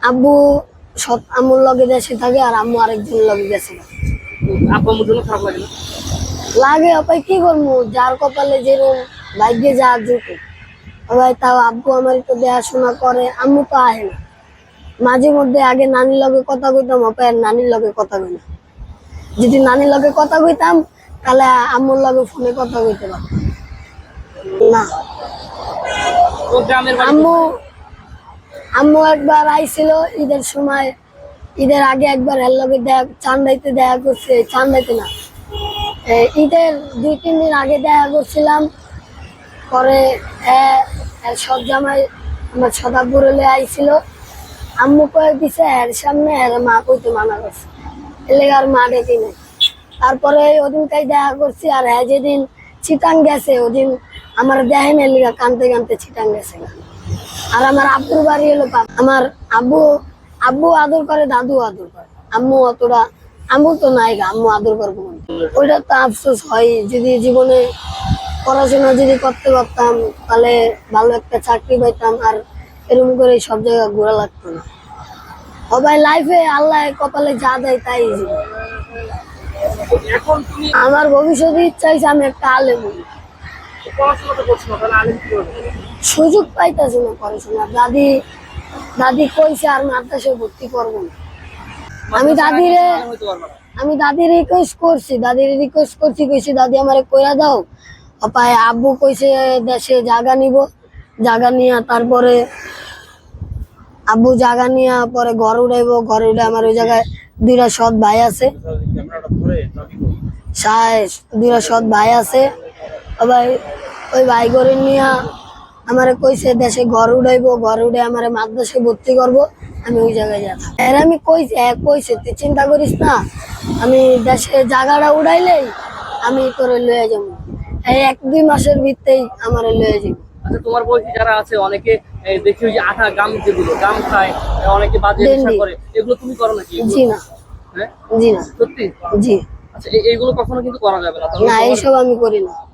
আব্বু সৎ আম্মুর লগে দেশে থাকে আর আম্মু আরেকজন লগে দেশে থাকে। আপু আম্মুর জন্য খারাপ লাগে না? লাগে অপায় কি করবো, যার কপালে যেরকম ভাগ্যে যা জুটে। সবাই তাও আব্বু আমার একটু দেখাশোনা করে, আম্মু তো আহে না। মাঝে মধ্যে আগে নানির লগে কথা কইতাম, অপায় নানির লগে কথা কই না। যদি নানির লগে কথা কইতাম তাহলে আম্মুর লগে ফোনে কথা কইতে পারতাম না। ও গ্রামের বাড়ি আম্মু আম্মু একবার আইছিল ঈদের সময়, ঈদের আগে একবার এর লগে চান্দাইতে দেখা করছে, চান্দাইতে না, ঈদের 2-3 দিন আগে দেখা করছিলাম। পরে সব জামাই আমার সদাপুরে আইছিল, আম্মু কয়ে দিছে এর সামনে এর মা কইতে মানা করছে, এর লেগে আর মা ডেকে নেই। তারপরে ওদিনটাই দেখা করছি। আর হ্যাঁ যেদিন চিটাং গেছে ওদিন আমার দেখেন এর লিগা কানতে কানতে চিটাং গেছে। আর আমার আব্বুর বাড়ি হলো আমার আব্বু আদর করে, দাদু আদর করে, আম্মু অতটা, আম্মু তো নাই গা, আম্মু আদর করবো। ওইটা তো আফসোস হয়, যদি জীবনে পড়াশোনা যদি করতে পারতাম তাহলে ভালো একটা চাকরি পাইতাম আর এরকম করে সব জায়গায় ঘোরা লাগতো না। সবাই লাইফে আল্লাহ কপালে যা দেয় তাই জীবন। এখন তুমি আমার ভবিষ্যতে ইচ্ছা হয়েছে আমি একটা আলেম হই। পড়াশোনা তো করছো না, তাহলে আলেম কি করবে? সুযোগ পাইতেছি না পড়াশোনা। দাদি কইছে আর মাদ্রাসায় ভর্তি করবো না। আমি দাদির রিকোয়েস্ট করছি, কইছি দাদি আমারে কইরা দাও। পায় আব্বু কইছে দেশে জায়গা নিব, জায়গা নিয়ে তারপরে আব্বু জায়গা নিয়ে পরে ঘর উঠাইবো, ঘর উঠে আমার ওই জায়গায় দুইটা সৎ ভাই আছে, দুইটা সৎ ভাই আছে। ওই ভাই করে নিয়ে আমারে কইছে দেশে ঘর উঠাইবো, ঘর উঠে আমারে মাদ্রাসায় ভর্তি করবো, আমি ওই জায়গায় যাবো। এর আমি কইছে তুই চিন্তা করিস না, আমি দেশে জায়গাটা উড়াইলেই আমি তোরে লয়ে যাবো, এই 1-2 মাসের ভিতরেই আমারে লয়ে যাবো। আচ্ছা, তোমার বয়সী যারা আছে অনেকে দেখি ওই যে আটা গাম, যেগুলো গাম খায়, অনেকে বাজে নেশা করে, এগুলো তুমি করো নাকি? জি না। হ্যাঁ, জি না। সত্যি? জি আচ্ছা, এইগুলো কখনো কিন্তু করা যাবে না। না, এইসব আমি করি না।